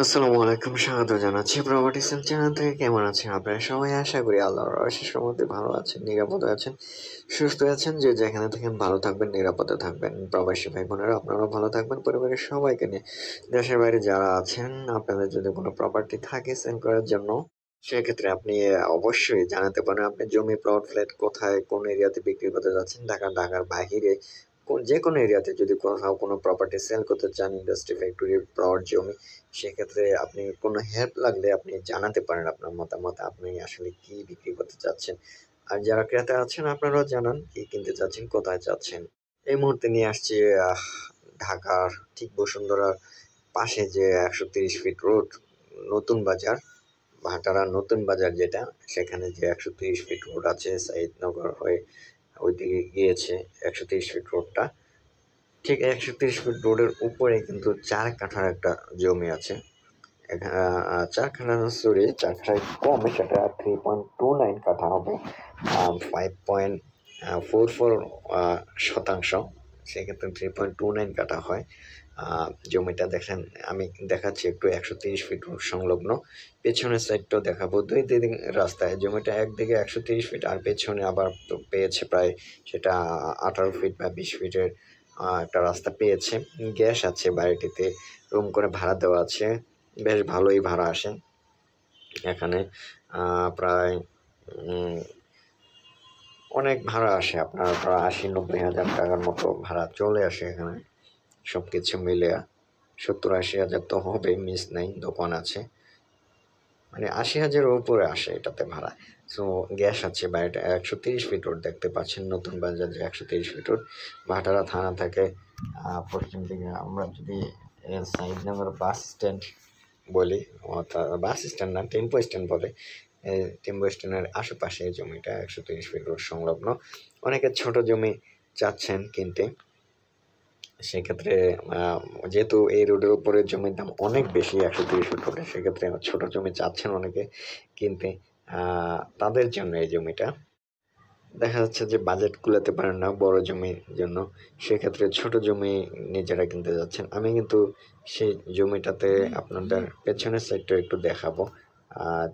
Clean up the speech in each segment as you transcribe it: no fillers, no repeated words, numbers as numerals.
আসসালামু আলাইকুম, স্বাগত জানাচ্ছি প্রপার্টি সেল চ্যানেল থেকে। কেমন আছেন আপনারা সবাই? আশা করি আল্লাহর অশেষ রহমতে ভালো আছেন, নিরাপদে আছেন, সুস্থ আছেন। যে যেখানে থাকেন ভালো থাকবেন, নিরাপদে থাকবেন। প্রবাসী ভাই বোনেরা আপনারাও ভালো থাকবেন পরিবারের সবাইকে নিয়ে। দেশের বাইরে যারা আছেন, আপনাদের যদি কোনো প্রপার্টি থাকে সেল করার জন্য, সেক্ষেত্রে আপনি অবশ্যই জানাতে পারেন আপনি জমি, প্লট, ফ্ল্যাট কোথায়, কোন এরিয়াতে বিক্রি করতে যাচ্ছেন। ঢাকার বাহিরে যে কোনো এরিয়াতে যদি কোথাও কোনো প্রপার্টি সেল করতে চান, ইন্ডাস্ট্রি, ফ্যাক্টরি, প্লট, জমি, সেক্ষেত্রে আপনি কোনো হেল্প লাগলে আপনি জানাতে পারেন আপনার মতামত, আপনি আসলে কি বিক্রি করতে চাচ্ছেন। আর যারা ক্রেতা আছেন আপনারাও জানান কি কিনতে চাচ্ছেন, কোথায় চাচ্ছেন। এই মুহূর্তে নিয়ে আসছি আহ, ঢাকার ঠিক বসুন্ধরার পাশে যে 130 ফিট রোড, নতুন বাজার, ভাটারা নতুন বাজার যেটা, সেখানে যে 130 ফিট রোড আছে সাইদনগর হয়ে ওইদিকে গিয়েছে 130 ফিট রোডটা। ঠিক 130 ফিট রোডের উপরে কিন্তু 4 কাঠার একটা জমি আছে। 4 কাঠা, সরি, 4 কাঠা কম, সেটা 3.29 কাঠা হবে, 5.44 শতাংশ। সেক্ষেত্রে 3.29 কাঠা হয়। জমিটা দেখেন, আমি দেখাচ্ছি একটু 130 ফিট রোড সংলগ্ন। পেছনের সাইডটাও দেখাবো। দুই দিক রাস্তায়, জমিটা একদিকে 130 ফিট আর পেছনে আবার পেয়েছে প্রায় সেটা 18 ফিট বা 20 ফিটের একটা রাস্তা পেয়েছে। গ্যাস আছে বাড়িটিতে, রুম করে ভাড়া দেওয়া আছে, বেশ ভালোই ভাড়া আসে এখানে। প্রায় অনেক ভাড়া আসে, আপনার প্রায় 80-90 হাজার টাকার মতো ভাড়া চলে আসে এখানে। সব কিছু মিলে 70-80 হাজার তো হবে, মিস নাই, দোকান আছে, মানে 80 হাজারের উপরে আসে এটাতে ভাড়া। সো গ্যাস আছে বাড়িটা। 130 ফিট রোড দেখতে পাচ্ছেন, নতুন বাজার যে 130 ফিট রোড। ভাটারা থানা থেকে পশ্চিম দিকে আমরা যদি সাইদনগর বাস স্ট্যান্ড বলি, অর্থাৎ বাস স্ট্যান্ড না, টেম্পো স্ট্যান্ড বলে, টেম্পো স্ট্যান্ডের আশেপাশে এই জমিটা 130 ফিট রোড সংলগ্ন। অনেকে ছোট জমি চাচ্ছেন কিনতে, সেক্ষেত্রে যেহেতু এই রোডের উপরে জমির দাম অনেক বেশি 130 ফিট রোডে, সেক্ষেত্রে ছোট জমি চাচ্ছেন অনেকে কিনতে, তাদের জন্য এই জমিটা। দেখা যাচ্ছে যে বাজেট কুলাতে পারেন না বড় জমির জন্য, সেক্ষেত্রে ছোট জমি নিজেরা কিনতে যাচ্ছেন। আমি কিন্তু সেই জমিটাতে আপনাদের পেছনের সাইডটা একটু দেখাবো।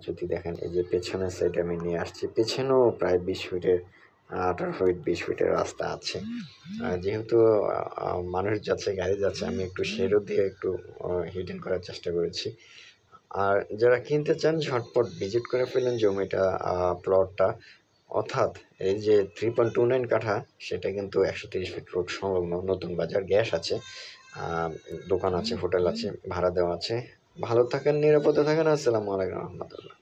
যদি দেখেন, এই যে পেছনের সাইডে আমি নিয়ে আসছি, পেছনেও প্রায় 20 ফিটের, 18 ফিট 20 ফিটের রাস্তা আছে। যেহেতু মানুষ যাচ্ছে, গাড়ি যাচ্ছে, আমি একটু শেডো দিয়ে একটু হিডেন করার চেষ্টা করেছি। আর যারা কিনতে চান ঝটপট ভিজিট করে ফেলেন জমিটা, প্লটটা। অর্থাৎ এই যে 3.29 কাঠা, সেটা কিন্তু 130 ফিট রোড সংলগ্ন, নতুন বাজার। গ্যাস আছে, দোকান আছে, হোটেল আছে, ভাড়া দেওয়া আছে। ভালো থাকেন, নিরাপদে থাকেন। আসসালামু আলাইকুম রহমতুল্লাহ।